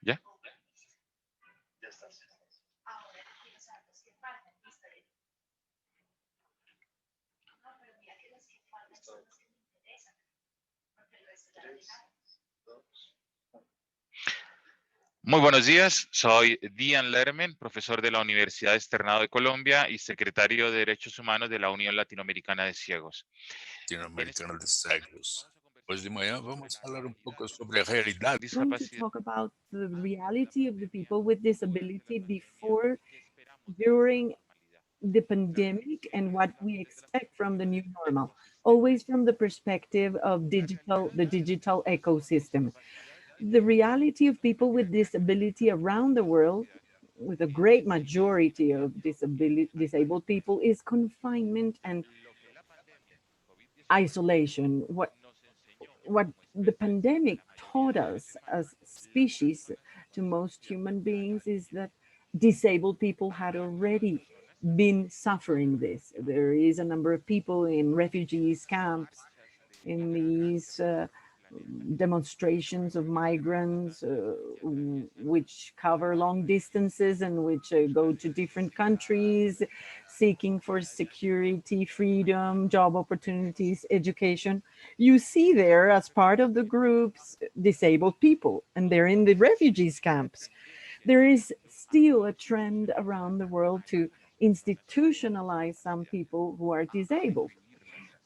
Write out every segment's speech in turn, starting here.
Yeah. Muy buenos días, soy Dian Lermen, profesor de la Universidad Externado de Colombia y secretario de Derechos Humanos de la Unión Latinoamericana de Ciegos. Latinoamericano de Ciegos. Hoje de manhã vamos falar um pouco sobre a realidade. Going to talk about the reality of the people with disability before, during the pandemic, and what we expect from the new normal, always from the perspective of the digital ecosystem. The reality of people with disability around the world, with a great majority of disabled people, is confinement and isolation. What the pandemic taught us as species, to most human beings, is that disabled people had already been suffering this. There is a number of people in refugees camps, in these demonstrations of migrants, which cover long distances and which go to different countries seeking for security, freedom, job opportunities, education. You see there, as part of the groups, disabled people, and they're in the refugees camps. There is still a trend around the world to institutionalize some people who are disabled,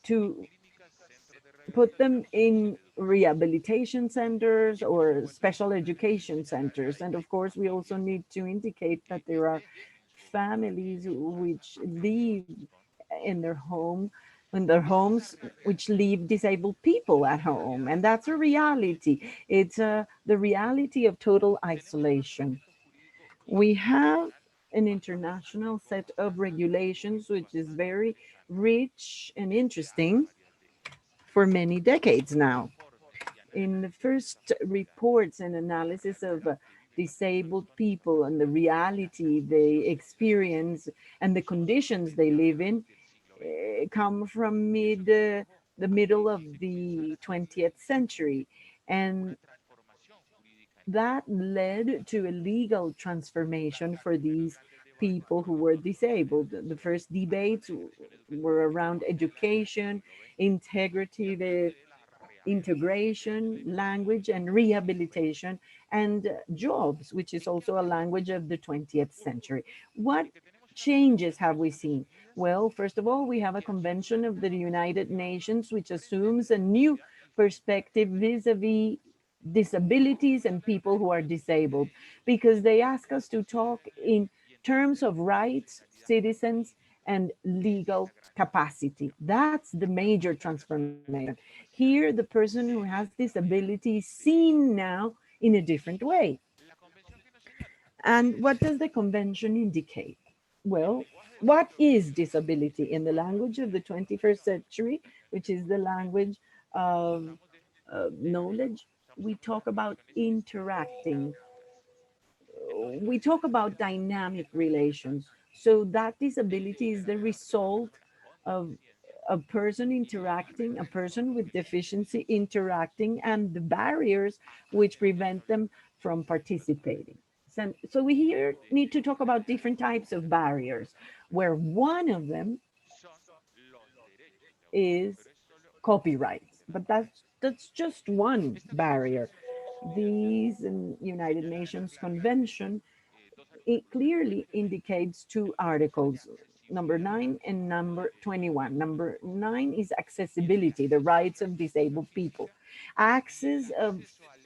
to put them in rehabilitation centers or special education centers. And of course, we also need to indicate that there are families which leave in their home, in their homes, which leave disabled people at home. And that's a reality. It's the reality of total isolation. We have an international set of regulations, which is very rich and interesting for many decades now. In the first reports and analysis of disabled people and the reality they experience and the conditions they live in, come from the middle of the 20th century. And that led to a legal transformation for these people who were disabled. The first debates were around education, integrity, the integration, language, and rehabilitation, and jobs, which is also a language of the 20th century. What changes have we seen? Well, first of all, we have a convention of the United Nations which assumes a new perspective vis-a-vis disabilities and people who are disabled, because they ask us to talk in terms of rights, citizens, and legal capacity. That's the major transformation. Here, the person who has disability is seen now in a different way. And what does the convention indicate? Well, what is disability in the language of the 21st century, which is the language of knowledge? We talk about interacting, we talk about dynamic relations. So that disability is the result of a person interacting, a person with deficiency interacting, and the barriers which prevent them from participating. So we here need to talk about different types of barriers, where one of them is copyrights, but that's just one barrier. These United Nations Convention, it clearly indicates two articles, number 9 and number 21. Number 9 is accessibility, the rights of disabled people, access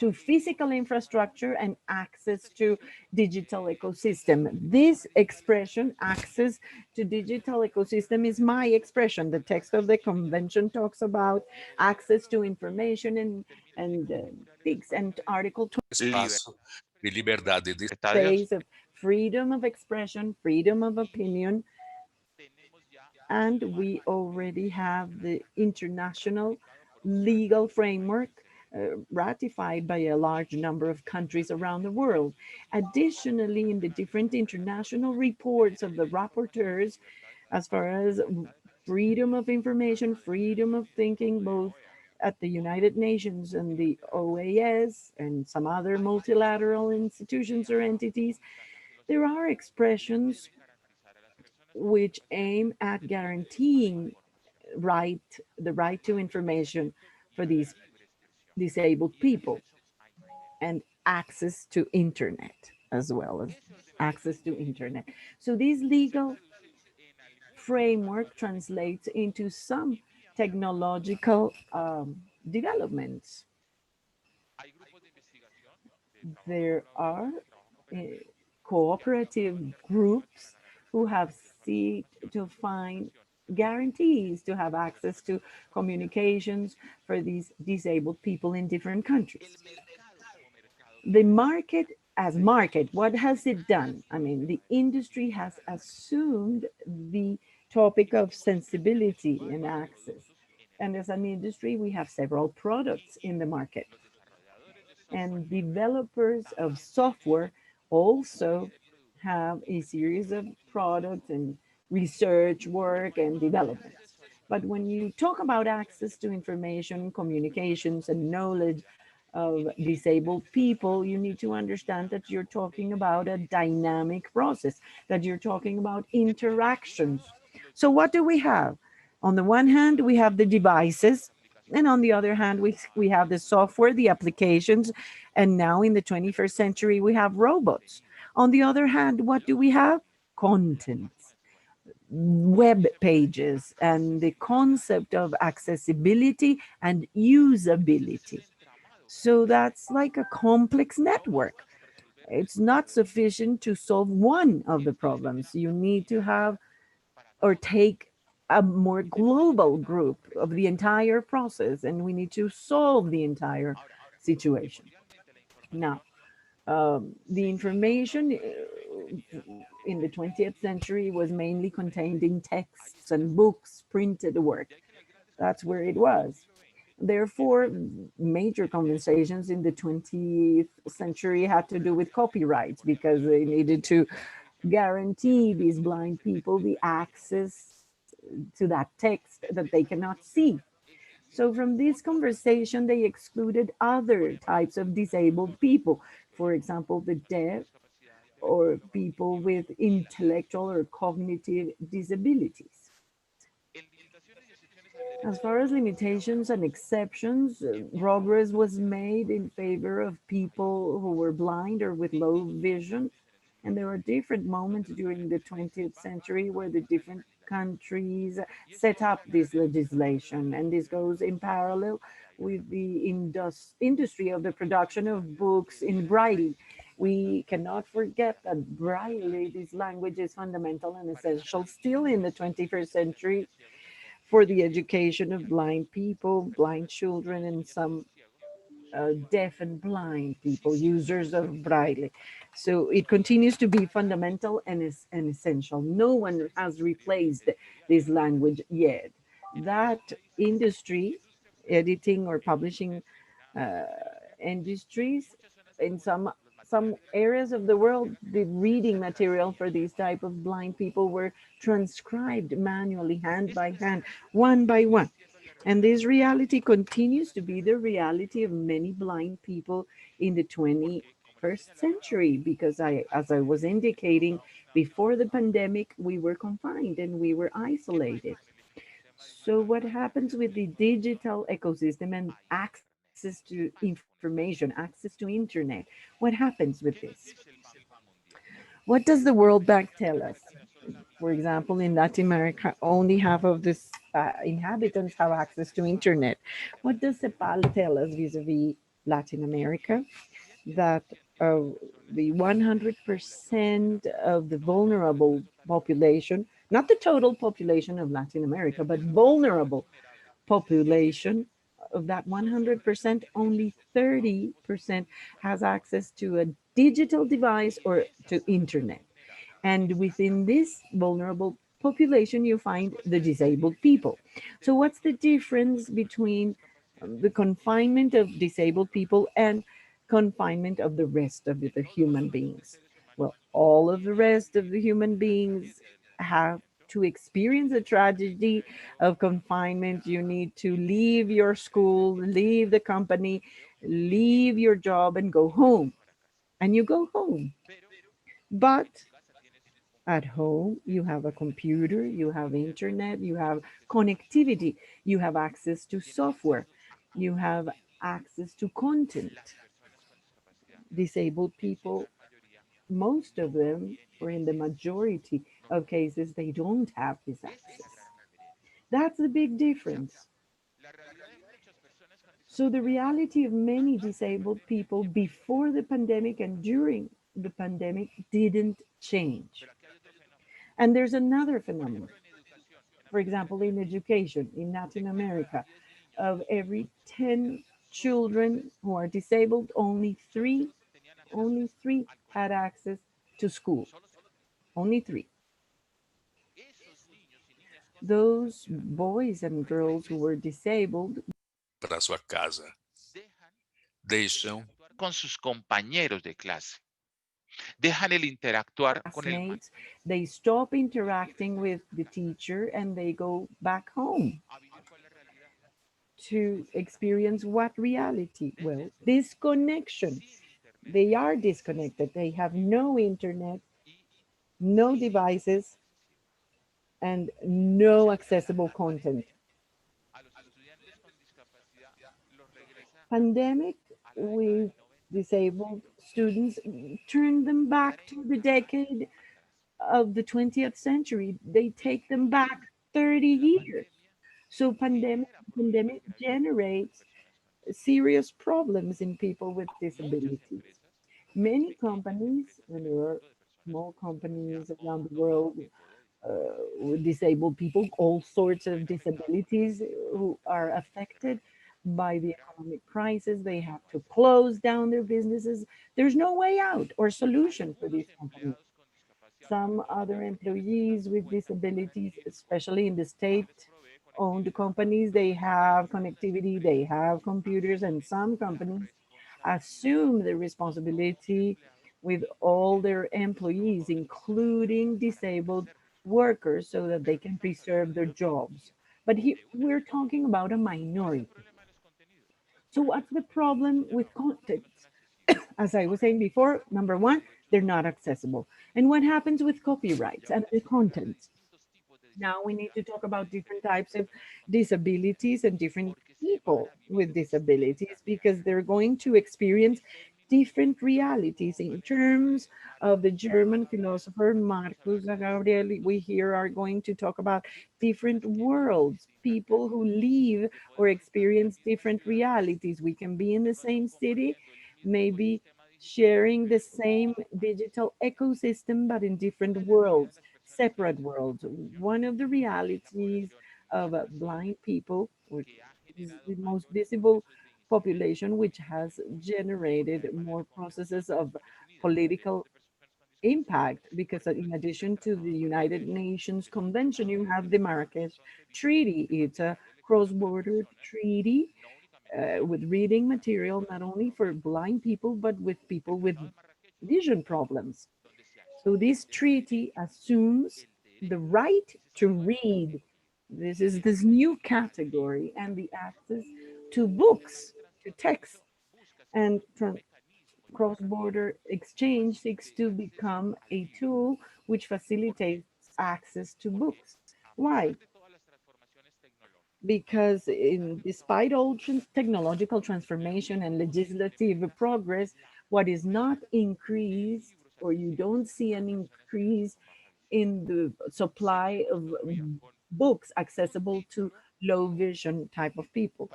to physical infrastructure and access to digital ecosystem. This expression, access to digital ecosystem, is my expression. The text of the convention talks about access to information and things, and Article 20, Espaço de liberdade de space of freedom of expression, freedom of opinion, and we already have the international legal framework ratified by a large number of countries around the world. Additionally, in the different international reports of the rapporteurs, as far as freedom of information, freedom of thinking, both at the United Nations and the OAS and some other multilateral institutions or entities, there are expressions which aim at guaranteeing right the right to information for these disabled people and access to internet as well as access to internet. So this legal framework translates into some technological developments. There are uh, cooperative groups who have seek to find guarantees to have access to communications for these disabled people in different countries. The market as market, what has it done? I mean, the industry has assumed the topic of sensibility and access. And as an industry, we have several products in the market. And developers of software also have a series of products and research work and developments. But when you talk about access to information, communications, and knowledge of disabled people, you need to understand that you're talking about a dynamic process, that you're talking about interactions. So, what do we have? On the one hand, we have the devices, and on the other hand, we have the software, the applications, and now in the 21st century, we have robots. On the other hand, what do we have? Content, web pages, and the concept of accessibility and usability. So that's like a complex network. It's not sufficient to solve one of the problems. You need to have or take a more global group of the entire process, and we need to solve the entire situation. Now, the information in the 20th century was mainly contained in texts and books, printed work. That's where it was. Therefore, major conversations in the 20th century had to do with copyrights because they needed to guarantee these blind people the access to that text that they cannot see. So, from this conversation, they excluded other types of disabled people, for example, the deaf or people with intellectual or cognitive disabilities. As far as limitations and exceptions, progress was made in favor of people who were blind or with low vision. And there are different moments during the 20th century where the different countries set up this legislation. And this goes in parallel with the industry of the production of books in Braille. We cannot forget that Braille, this language, is fundamental and essential still in the 21st century for the education of blind people, blind children, and some deaf and blind people, users of Braille. So it continues to be fundamental and is and essential. No one has replaced this language yet. That industry, editing or publishing uh, industries, in some areas of the world, the reading material for these type of blind people were transcribed manually, hand by hand, one by one. And this reality continues to be the reality of many blind people in the 21st century because as I was indicating, before the pandemic, we were confined and we were isolated. So what happens with the digital ecosystem and access to information, access to internet? What happens with this? What does the World Bank tell us? For example, in Latin America, only half of the inhabitants have access to internet. What does CEPAL tell us vis-a-vis Latin America? That uh, the 100% of the vulnerable population, not the total population of Latin America, but vulnerable population, of that 100%, only 30% has access to a digital device or to internet. And within this vulnerable population, you find the disabled people. So, what's the difference between the confinement of disabled people and confinement of the rest of the human beings? Well, all of the rest of the human beings have to experience the tragedy of confinement, you need to leave your school, leave the company, leave your job, and go home. And you go home. But at home, you have a computer, you have internet, you have connectivity, you have access to software, you have access to content. Disabled people, most of them, or in the majority of cases, they don't have this access. That's the big difference. So, the reality of many disabled people before the pandemic and during the pandemic didn't change. And there's another phenomenon. For example, in education in Latin America, of every 10 children who are disabled, only three had access to school. Only three. Those boys and girls who were disabled, para sua casa. Deixam con sus compañeros de clase, dejan el interactuar con el classmates, they stop interacting with the teacher and they go back home to experience what reality? Well, disconnection. They are disconnected. They have no internet, no devices, and no accessible content. Pandemic with disabled students turned them back to the decade of the 20th century. They take them back 30 years. So pandemic generates serious problems in people with disabilities. Many companies, and there are small companies around the world with disabled people, all sorts of disabilities who are affected by the economic crisis. They have to close down their businesses. There's no way out or solution for these companies. Some other employees with disabilities, especially in the state owned companies, they have connectivity, they have computers, and some companies assume the responsibility with all their employees, including disabled workers, so that they can preserve their jobs. But here we're talking about a minority. So, what's the problem with content? As I was saying before, number one, they're not accessible. And what happens with copyrights and the content? Now we need to talk about different types of disabilities and different people with disabilities because they're going to experience different realities in terms of the German philosopher Marcus Gabriel. We here are going to talk about different worlds, people who live or experience different realities. We can be in the same city, maybe sharing the same digital ecosystem, but in different worlds, separate worlds. One of the realities of blind people, which is the most visible population, which has generated more processes of political impact, because in addition to the United Nations Convention, you have the Marrakesh Treaty. It's a cross-border treaty with reading material not only for blind people but with people with vision problems. So this treaty assumes the right to read. This is this new category and the access to books, to text, and cross-border exchange seeks to become a tool which facilitates access to books. Why? Because despite all technological transformation and legislative progress, what is not increased, or you don't see an increase in the supply of books accessible to low vision type of people.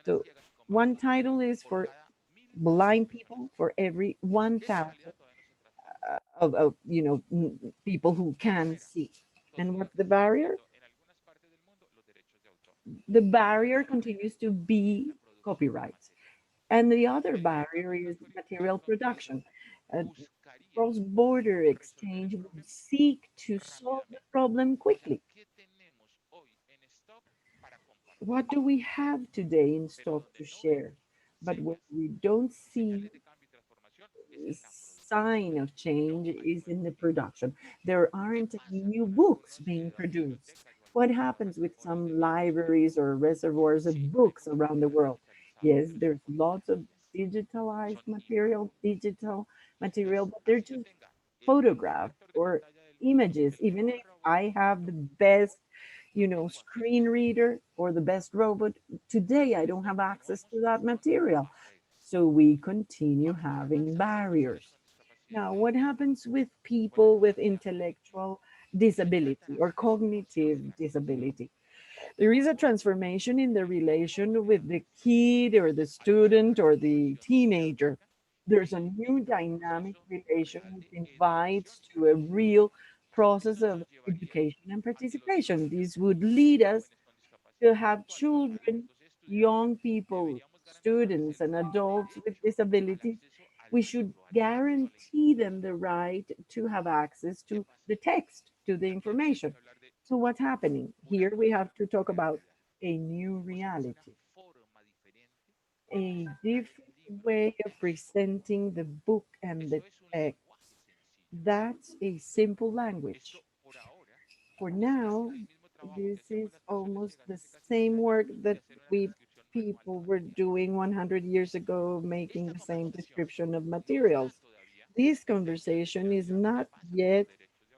So one title is for blind people for every 1,000 of people who can see. And what's the barrier? The barrier continues to be copyrights. And the other barrier is material production. Cross border exchange would seek to solve the problem quickly. What do we have today in stock to share? But what we don't see sign of change is in the production. There aren't any new books being produced. What happens with some libraries or reservoirs of books around the world? Yes, there's lots of digitalized material, digital material, but they're just photographs or images. Even if I have the best, screen reader or the best robot, today I don't have access to that material. So we continue having barriers. Now, what happens with people with intellectual disability or cognitive disability? There is a transformation in the relation with the kid or the student or the teenager. There's a new dynamic relation which invites to a real process of education and participation. This would lead us to have children, young people, students, and adults with disabilities. We should guarantee them the right to have access to the text, to the information. So, what's happening? Here we have to talk about a new reality, a different way of presenting the book and the text. That's a simple language. For now, this is almost the same work that we people were doing 100 years ago, making the same description of materials. This conversation is not yet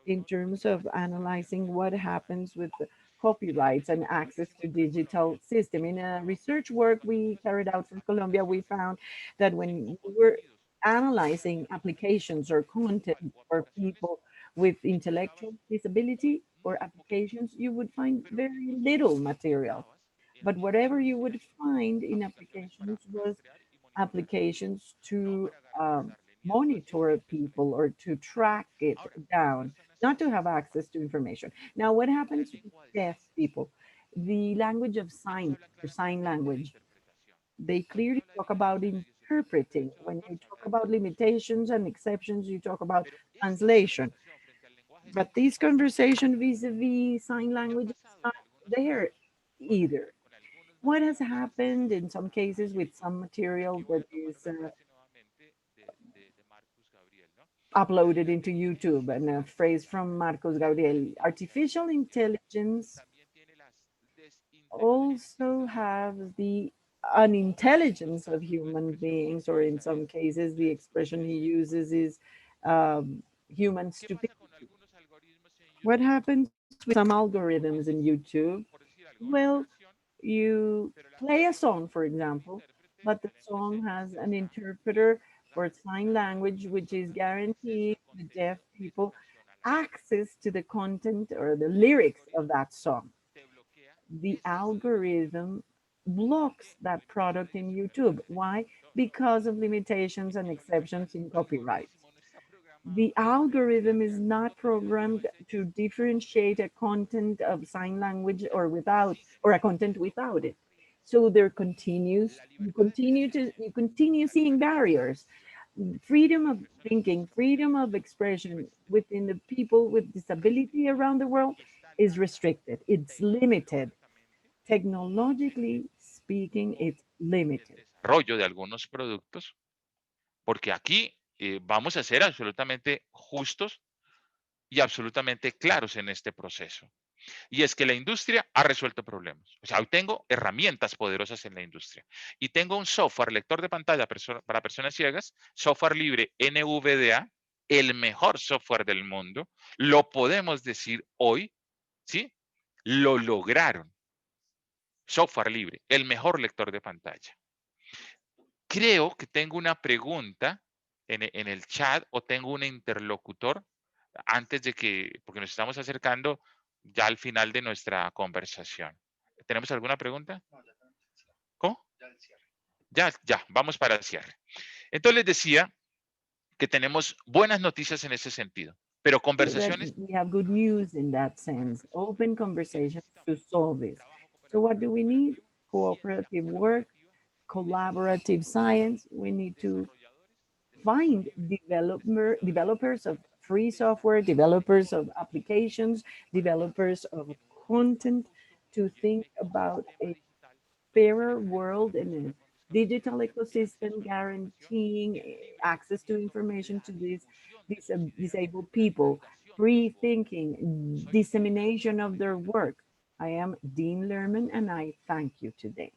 in terms of analyzing what happens with the copyrights and access to digital system. In a research work we carried out for Colombia, we found that when we were analyzing applications or content for people with intellectual disability or applications, you would find very little material. But whatever you would find in applications was applications to monitor people or to track it down, not to have access to information. Now, what happens with deaf people? The language of sign or sign language, they clearly talk about interpreting. When you talk about limitations and exceptions, you talk about translation. But this conversation vis-a-vis sign language is not there either. What has happened in some cases with some material that is uploaded into YouTube? And a phrase from Marcos Gabriel: artificial intelligence also has the unintelligence of human beings, or in some cases, the expression he uses is human stupidity. What happens with some algorithms in YouTube? Well, you play a song, for example, but the song has an interpreter for sign language, which is guaranteeing the deaf people access to the content or the lyrics of that song. The algorithm blocks that product in YouTube. Why? Because of limitations and exceptions in copyright. The algorithm is not programmed to differentiate a content of sign language or without, or a content without it. So there continues, you continue seeing barriers. Freedom of thinking, freedom of expression within the people with disability around the world is restricted. It's limited. Technologically speaking, it's limited. Desarrollo de algunos productos, porque aquí vamos a ser absolutamente justos y absolutamente claros en este proceso. Y es que la industria ha resuelto problemas. O sea, hoy tengo herramientas poderosas en la industria. Y tengo un software lector de pantalla para personas ciegas, software libre NVDA, el mejor software del mundo. Lo podemos decir hoy, ¿sí? Lo lograron. Software libre, el mejor lector de pantalla. Creo que tengo una pregunta en el chat o tengo un interlocutor antes de que, porque nos estamos acercando ya al final de nuestra conversación. ¿Tenemos alguna pregunta? ¿Cómo? Ya, vamos para el cierre. Entonces les decía que tenemos buenas noticias en ese sentido, pero That conversaciones. we have good news in that sense, open conversations to solve this. So, what do we need? Cooperative work, collaborative science. We need to find developers of free software, developers of applications, developers of content to think about a fairer world and a digital ecosystem guaranteeing access to information to these disabled people, free thinking, dissemination of their work. I am Dean Lerman, and I thank you today.